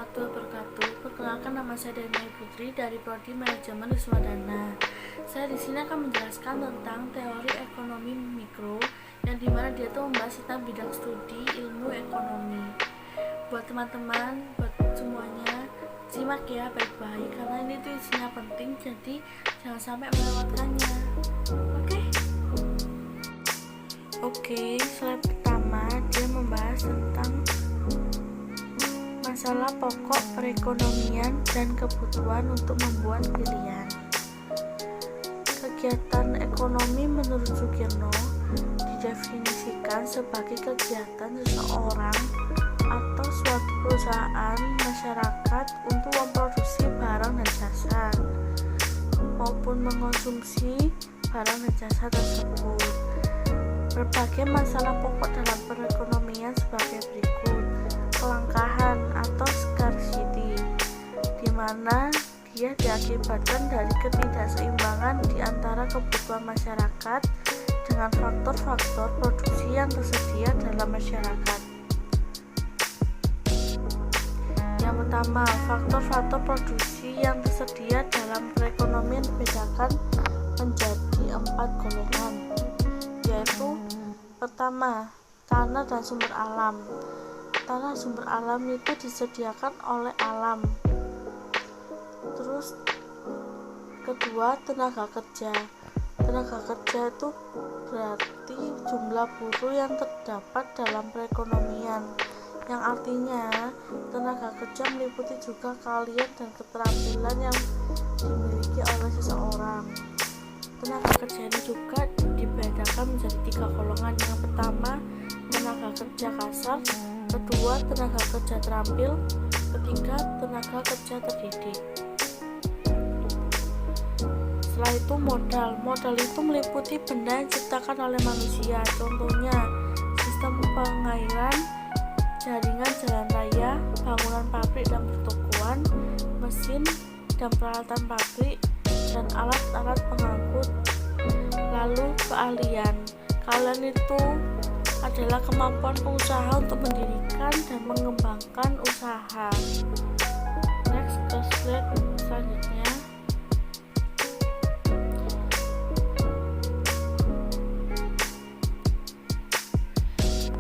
warahmatullahi wabarakatuh. Perkenalkan, nama saya Dani Putri dari Prodi Manajemen Wiswadana. Saya di sini akan menjelaskan tentang teori ekonomi mikro, yang dimana dia tuh membahas tentang bidang studi ilmu ekonomi. Buat teman-teman, buat semuanya, simak ya baik-baik karena ini tuh isinya penting, jadi jangan sampai melewatkannya. Oke, slide pertama dia membahas tentang masalah pokok perekonomian dan kebutuhan untuk membuat pilihan. Kegiatan ekonomi menurut Sugierno didefinisikan sebagai kegiatan seseorang atau suatu perusahaan masyarakat untuk memproduksi barang dan jasa maupun mengonsumsi barang dan jasa tersebut. Berbagai masalah pokok dalam perekonomian sebagai berikut: kelangkaan atau scarcity, di mana dia diakibatkan dari ketidakseimbangan di antara kebutuhan masyarakat dengan faktor-faktor produksi yang tersedia dalam masyarakat. Yang pertama, faktor-faktor produksi yang tersedia dalam perekonomian dibedakan menjadi 4 golongan, yaitu pertama, tanah dan sumber alam. Tanah sumber alam itu disediakan oleh alam. Terus kedua, tenaga kerja. Tenaga kerja itu berarti jumlah buruh yang terdapat dalam perekonomian, yang artinya tenaga kerja meliputi juga keahlian dan keterampilan yang dimiliki oleh seseorang. Tenaga kerja ini juga dibedakan menjadi 3 golongan. Yang pertama, tenaga kerja kasar, kedua, tenaga kerja terampil, ketiga, tenaga kerja terdidik. Setelah itu modal itu meliputi benda yang diciptakan oleh manusia, contohnya sistem pengairan, jaringan jalan raya, bangunan pabrik dan pertokoan, mesin dan peralatan pabrik, dan alat-alat pengangkut. Lalu keahlian itu adalah kemampuan pengusaha untuk mendirikan dan mengembangkan usaha. Next, ke slide selanjutnya.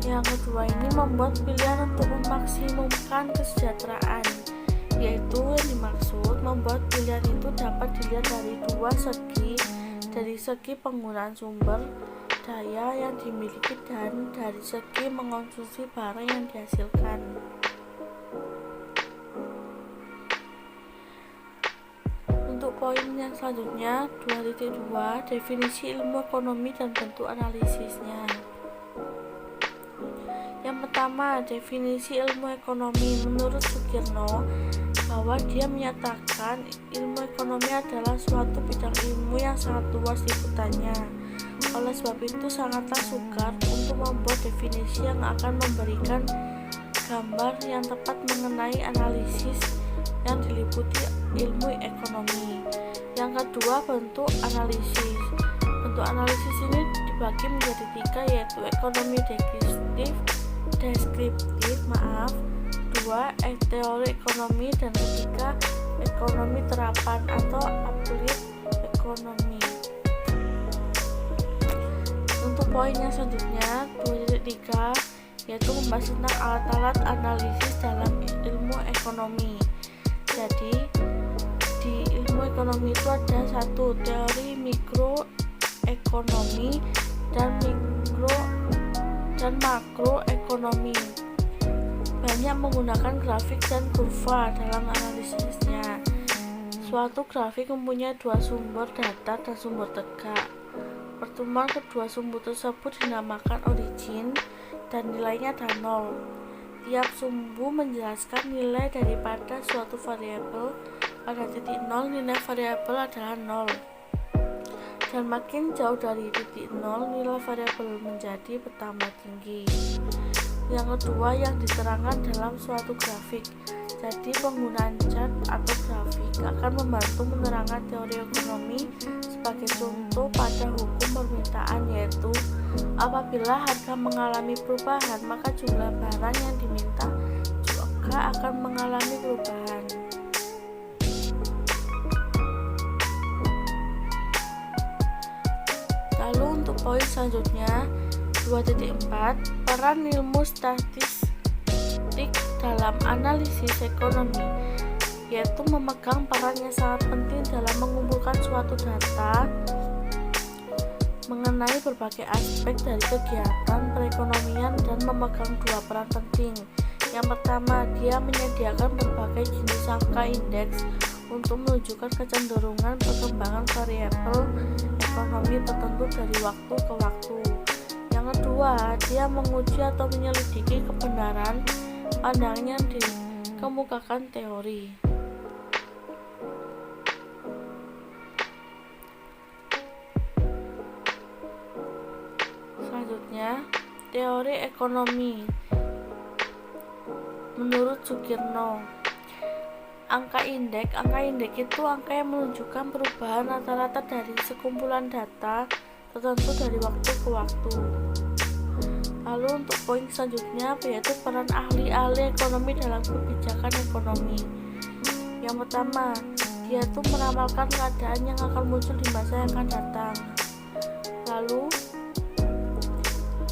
Yang kedua ini membuat pilihan untuk memaksimumkan kesejahteraan, yaitu yang dimaksud membuat pilihan itu dapat dilihat dari 2 segi, dari segi penggunaan sumber daya yang dimiliki dan dari segi mengonsumsi barang yang dihasilkan. Untuk poin yang selanjutnya 2.2, definisi ilmu ekonomi dan bentuk analisisnya. Yang pertama, definisi ilmu ekonomi menurut Sugierno bahwa dia menyatakan ilmu ekonomi adalah suatu bidang ilmu yang sangat luas liputannya. Oleh sebab itu sangatlah sukar untuk membuat definisi yang akan memberikan gambar yang tepat mengenai analisis yang diliputi ilmu ekonomi. Yang kedua, bentuk analisis. Bentuk analisis ini dibagi menjadi 3, yaitu ekonomi deskriptif, 2, teori ekonomi, dan ketiga, ekonomi terapan atau applied ekonomi. Untuk poin yang selanjutnya 2.3, yaitu membahas tentang alat-alat analisis dalam ilmu ekonomi. Jadi di ilmu ekonomi itu ada 1, teori mikroekonomi dan makroekonomi. Banyak menggunakan grafik dan kurva dalam analisisnya. Suatu grafik mempunyai 2 sumber datar dan sumber tegak. Pertemuan kedua sumber tersebut dinamakan origin dan nilainya adalah 0. Tiap sumbu menjelaskan nilai daripada suatu variabel. Pada titik 0, nilai variabel adalah 0. Dan makin jauh dari titik 0, nilai variabel menjadi bertambah tinggi. Yang kedua yang diterangkan dalam suatu grafik. Jadi penggunaan chart atau grafik akan membantu menerangkan teori ekonomi sebagai contoh pada hukum permintaan, yaitu apabila harga mengalami perubahan maka jumlah barang yang diminta juga data akan mengalami perubahan. Lalu untuk poin selanjutnya 2.4, peran ilmu statistik dalam analisis ekonomi, yaitu memegang peran yang sangat penting dalam mengumpulkan suatu data mengenai berbagai aspek dari kegiatan perekonomian dan memegang dua peran penting. Yang pertama, dia menyediakan berbagai jenis angka indeks untuk menunjukkan kecenderungan perkembangan variabel ekonomi tertentu dari waktu ke waktu. Yang kedua, dia menguji atau menyelidiki kebenaran pandangan yang dikemukakan teori. Selanjutnya, teori ekonomi. Menurut Sugirno, angka indeks itu angka yang menunjukkan perubahan rata-rata dari sekumpulan data tertentu dari waktu ke waktu. Lalu untuk poin selanjutnya yaitu peran ahli-ahli ekonomi dalam kebijakan ekonomi. Yang pertama, dia itu meramalkan keadaan yang akan muncul di masa yang akan datang. Lalu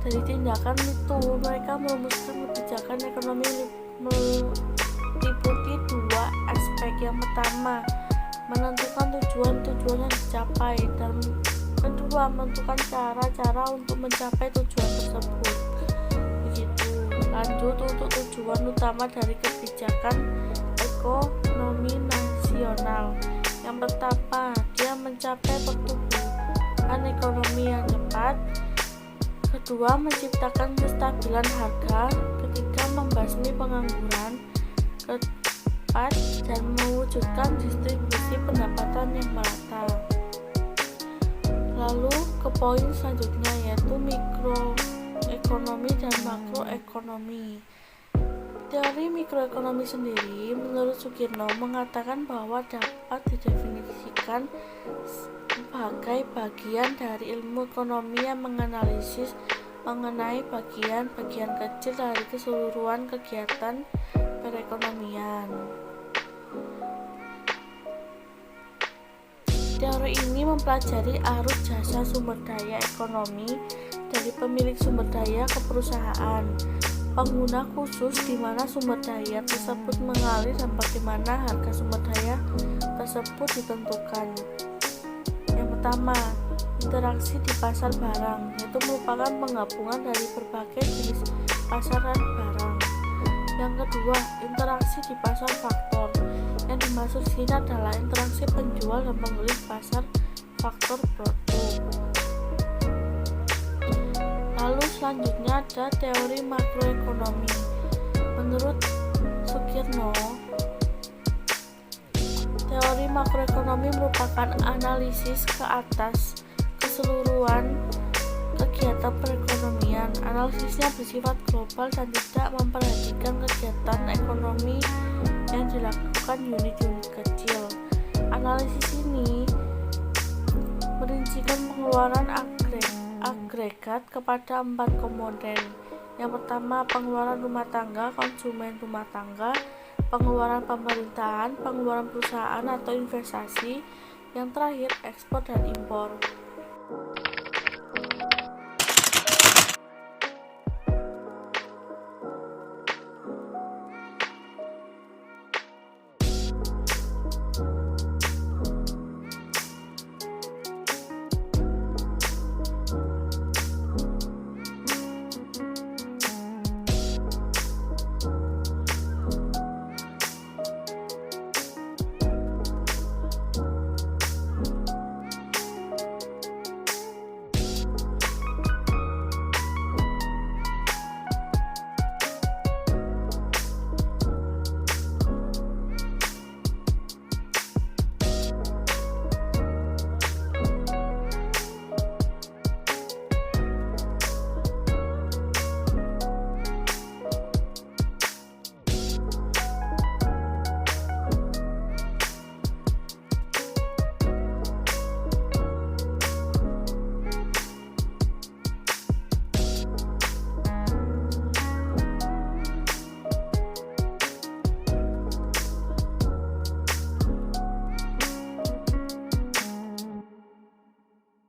dari tindakan itu mereka merumuskan kebijakan ekonomi meliputi dua aspek. Yang pertama, menentukan tujuan-tujuan yang dicapai, dan kedua, menentukan cara-cara untuk mencapai tujuan tersebut. Begitu. Lanjut untuk tujuan utama dari kebijakan ekonomi nasional. Yang pertama, dia mencapai pertumbuhan ekonomi yang cepat. Kedua, menciptakan kestabilan harga. Ketiga, membasmi pengangguran. Keempat, dan mewujudkan distribusi pendapatan yang merata. Lalu ke poin selanjutnya yaitu mikroekonomi dan makroekonomi. Teori mikroekonomi sendiri menurut Sugirno mengatakan bahwa dapat didefinisikan sebagai bagian dari ilmu ekonomi yang menganalisis mengenai bagian-bagian kecil dari keseluruhan kegiatan perekonomian. Teori ini mempelajari arus jasa sumber daya ekonomi dari pemilik sumber daya ke perusahaan, pengguna khusus di mana sumber daya tersebut mengalir dan bagaimana harga sumber daya tersebut ditentukan. Yang pertama, interaksi di pasar barang, yaitu merupakan penggabungan dari berbagai jenis pasaran barang. Yang kedua, interaksi di pasar faktor. Yang dimaksud sini adalah interaksi penjual dan pembeli pasar faktor produk. Lalu selanjutnya ada teori makroekonomi. Menurut Sugirno, teori makroekonomi merupakan analisis ke atas keseluruhan kegiatan perekonomian. Analisisnya bersifat global dan tidak memperhatikan kegiatan ekonomi yang dilakukan unit-unit kecil. Analisis ini merincikan pengeluaran agregat kepada 4 komponen. Yang pertama, pengeluaran rumah tangga, konsumen rumah tangga, pengeluaran pemerintahan, pengeluaran perusahaan atau investasi, yang terakhir ekspor dan impor.